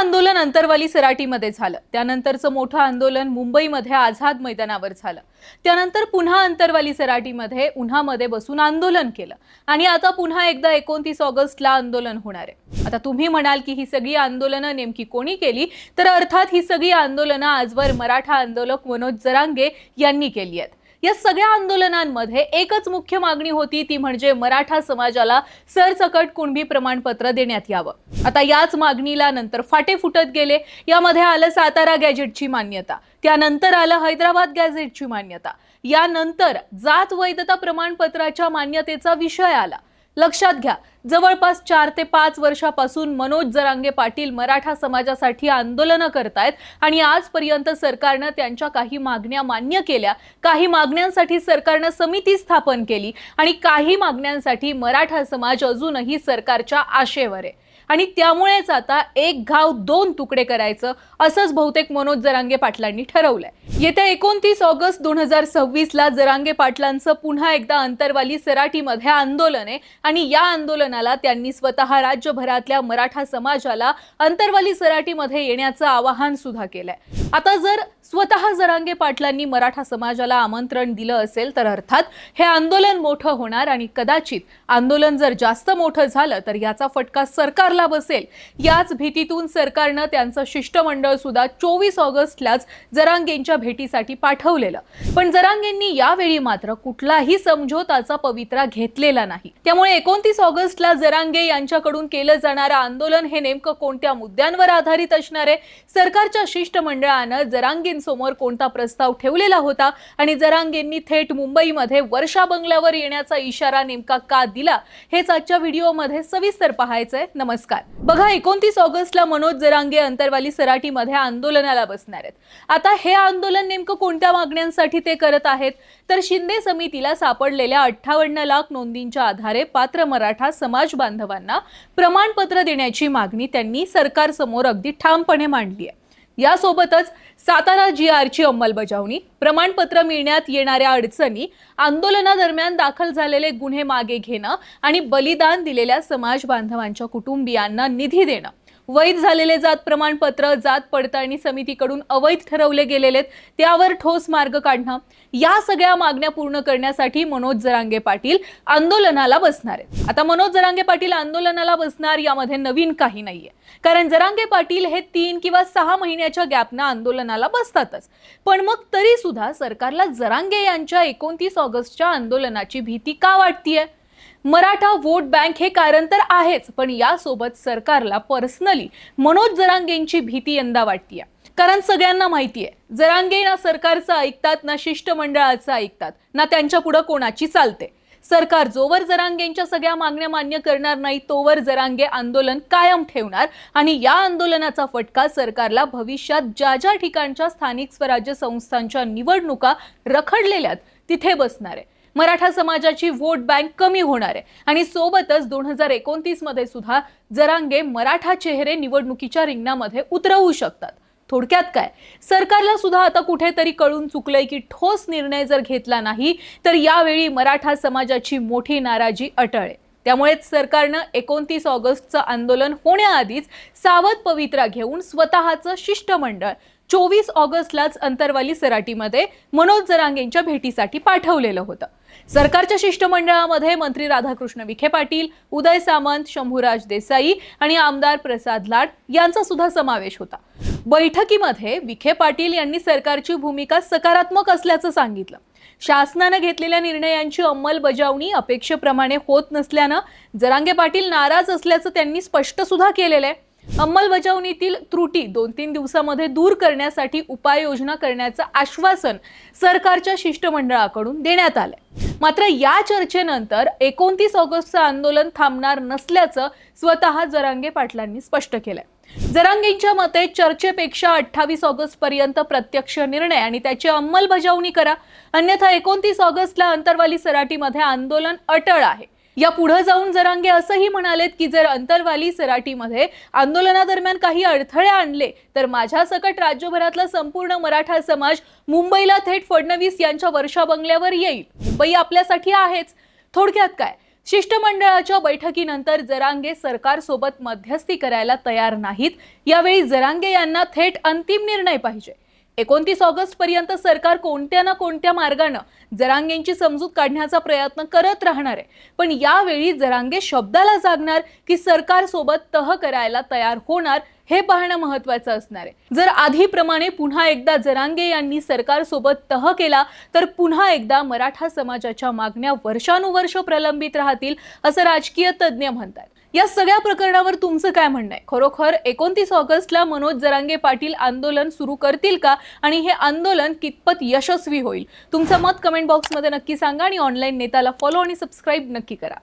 आंदोलन अंतरवाली सराटीमध्ये झालं, त्यानंतरचं मोठं आंदोलन मुंबईमध्ये आझाद मैदानावर झालं, त्यानंतर पुन्हा अंतरवाली सराटीमध्ये उन्हामध्ये बसून आंदोलन केलं आणि आता पुन्हा एकदा 29 ऑगस्टला आंदोलन होणार आहे। आता तुम्ही म्हणाल की ही सगळी आंदोलनं नेमकी कोणी केली, तर अर्थात ही सगळी आंदोलनं आजवर मराठा आंदोलक मनोज जरांगे यांनी केली आहेत। या सगळ्या आंदोलनांमध्ये एकच मुख्य मागणी होती, ती म्हणजे मराठा समाजाला सरसकट कुणबी प्रमाणपत्र देण्यात यावं। आता याच मागणीला नंतर फाटे फुटत गेले। यामध्ये आलं सातारा गॅजेटची मान्यता, त्यानंतर आलं हैदराबाद गॅजेटची मान्यता, यानंतर जात वैधता प्रमाणपत्राच्या मान्यतेचा विषय आला। लक्षात घ्या, जवळपास 4 ते 5 वर्षापासून मनोज जरांगे पाटील मराठा समाजासाठी आंदोलन करतायत आणि आजपर्यंत सरकारने त्यांच्या काही मागण्या मान्य केल्या, काही मागण्यांसाठी सरकारने समिती स्थापन केली आणि काही मागण्यांसाठी मराठा समाज अजूनही सरकारच्या आशेवर आहे आणि त्यामुळेच आता एक घाव दोन तुकडे करायचं असंच बहुतेक मनोज जरांगे पाटलांनी ठरवलंय। येत्या 29 ऑगस्ट 2026 ला जरांगे पाटलांचं पुन्हा एकदा अंतरवाली सराटीमध्ये आंदोलन आहे आणि या आंदोलनाला त्यांनी स्वतः राज्यभरातल्या मराठा समाजाला अंतरवाली सराटीमध्ये येण्याचं आवाहन सुद्धा केलंय। आता जर स्वतः जरांगे पाटलांनी मराठा समाजाला आमंत्रण दिलं असेल तर अर्थात हे आंदोलन मोठं होणार आणि कदाचित आंदोलन जर जास्त मोठं झालं तर याचा फटका सरकारला बसेल। याच भीतीतून सरकारनं त्यांचं शिष्टमंडळ सुद्धा 24 ऑगस्टलाच जरांगेंच्या भेटीसाठी पाठवलेलं, पण जरांगेंनी यावेळी मात्र कुठलाही समझोताचा पवित्रा घेतलेला नाही। त्यामुळे 29 ऑगस्टला जरांगे यांच्याकडून केलं जाणारं आंदोलन हे नेमकं कोणत्या मुद्द्यांवर आधारित असणार आहे, सरकारच्या शिष्टमंडळानं जरांगेंसमोर कोणता प्रस्ताव ठेवलेला होता आणि जरांगेंनी थेट मुंबईमध्ये वर्षा बंगल्यावर येण्याचा इशारा नेमका का दिला, हेच आजच्या व्हिडिओमध्ये सविस्तर पाहायचंय। नमस्कार। बघा, 29 ऑगस्टला मनोज जरांगे अंतरवाली सराटीमध्ये आंदोलनाला बसणार आहेत। आता हे आंदोलन नेमकं कोणत्या मागण्यांसाठी ते करत आहेत, तर शिंदे समितीला सापडलेल्या 58 लाख नोंदींच्या आधारे पात्र मराठा समाज बांधवांना प्रमाणपत्र देण्याची मागणी त्यांनी सरकारसमोर अगदी ठामपणे मांडली आहे। यासोबतच सातारा GRची अंमलबजावणी, प्रमाणपत्र मिळण्यात येणाऱ्या अडचणी, आंदोलनादरम्यान दाखल झालेले गुन्हे मागे घेणं आणि बलिदान दिलेल्या समाज बांधवांच्या कुटुंबियांना निधी देणं, वैध झालेले जात प्रमाणपत्र जात पडताळणी समितीकडून अवैध ठरवले गेलेले त्यावर ठोस मार्ग काढणं, या सगळ्या मागण्या पूर्ण करण्यासाठी मनोज जरांगे पाटील आंदोलनाला बसणार आहेत। आता मनोज जरांगे पाटील आंदोलनाला बसणार यामध्ये नवीन काही नाहीये, कारण जरांगे पाटील हे 3 किंवा 6 महिन्याच्या गॅपनं आंदोलनाला बसतातच। पण मग तरी सुद्धा सरकारला जरांगे यांच्या 29 ऑगस्टच्या आंदोलनाची भीती का वाटतेय? मराठा वोट बँक हे कारण तर आहेच, पण यासोबत सरकारला पर्सनली मनोज जरांगेंची भीती यंदा वाटतेय। कारण सगळ्यांना माहितीये, जरांगे ना सरकारचं ऐकतात, ना शिष्टमंडळाचं ऐकतात, ना त्यांच्या पुढे कोणाची चालते। सरकार जोवर जरांगेंच्या सगळ्या मागण्या मान्य करणार नाही तोवर जरांगे आंदोलन कायम ठेवणार आणि या आंदोलनाचा फटका सरकारला भविष्यात ज्या ज्या ठिकाणच्या स्थानिक स्वराज्य संस्थांच्या निवडणुका रखडलेल्यात तिथे बसणार आहे। मराठा समाजाची वोट बँक कमी होणार आहे आणि सोबतच 2029 मध्ये सुद्धा जरांगे मराठा चेहरे निवडणुकीच्या रिंगणामध्ये उतरवू शकतात। थोडक्यात काय, सरकारला सुद्धा आता कुठेतरी कळून चुकलंय की ठोस निर्णय जर घेतला नाही तर यावेळी मराठा समाजाची मोठी नाराजी अटळ आहे। त्यामुळेच सरकारनं 29 ऑगस्टचं आंदोलन होण्याआधीच सावध पवित्रा घेऊन स्वतःचं शिष्टमंडळ 24 ऑगस्टलाच अंतरवाली सराटीमध्ये मनोज जरांगेंच्या भेटीसाठी पाठवलेलं होतं। सरकारच्या शिष्टमंडळामध्ये मंत्री राधाकृष्ण विखे पाटील, उदय सामंत, शंभूराज देसाई आणि आमदार प्रसाद लाड यांचा सुद्धा समावेश होता। बैठकीमध्ये विखे पाटील यांनी सरकारची भूमिका सकारात्मक असल्याचं सांगितलं। शासनाने घेतलेल्या निर्णयांची अंमलबजावणी अपेक्षेप्रमाणे होत नसल्यानं जरांगे पाटील नाराज असल्याचं त्यांनी स्पष्ट सुद्धा केलेलं आहे। अंमलबजावणीतील त्रुटी 2-3 दिवसामध्ये दूर करण्यासाठी उपाययोजना करण्याचं आश्वासन सरकारच्या शिष्टमंडळाकडून देण्यात आलंय। मात्र या चर्चेनंतर 29 ऑगस्टचं आंदोलन थांबणार नसल्याचं स्वतः जरांगे पाटलांनी स्पष्ट केलंय। जरांगेंच्या मते चर्चेपेक्षा 28 ऑगस्ट पर्यंत प्रत्यक्ष निर्णय आणि त्याची अंमलबजावणी करा, अन्यथा 29 ऑगस्टला अंतरवाली सराटीमध्ये आंदोलन अटळ आहे। या पुढे जाऊन जरांगे असंही म्हणालेत की जर अंतरवाली सराटीमध्ये आंदोलनादरम्यान काही अडथळे आणले तर माझ्यासकट राज्यभरातला संपूर्ण मराठा समाज मुंबईला थेट फडणवीस यांच्या वर्षा बंगल्यावर येईल। मुंबई आपल्यासाठी आहेच। थोडक्यात काय, शिष्टमंडळाच्या बैठकीनंतर जरांगे सरकारसोबत मध्यस्थी करायला तयार नाहीत। यावेळी जरांगे यांना थेट अंतिम निर्णय पाहिजे। 29 ऑगस्ट पर्यंत सरकार कोणत्या ना कोणत्या मार्गाने जरांगेंची समजूत काढण्याचा प्रयत्न करत राहणार आहे। पण यावेळी जरांगे शब्दाला जागणार की सरकार सोबत तह करायला तयार होणार हे पाहणं महत्त्वाचं असणार आहे। जर आधीप्रमाणे पुन्हा एकदा जरांगे यांनी सरकार सोबत तह केला तर पुन्हा एकदा मराठा समाजाच्या मागण्या वर्षानुवर्ष प्रलंबित राहतील असं राजकीय तज्ञ म्हणतात। या सगळ्या प्रकरणावर तुमचं काय म्हणणं आहे? खरोखर 29 ऑगस्टला मनोज जरांगे पाटील आंदोलन सुरू करतील का आणि हे आंदोलन कितपत यशस्वी होईल? तुमचं मत कमेंट बॉक्समध्ये नक्की सांगा आणि ऑनलाईन नेताला फॉलो आणि सबस्क्राईब नक्की करा।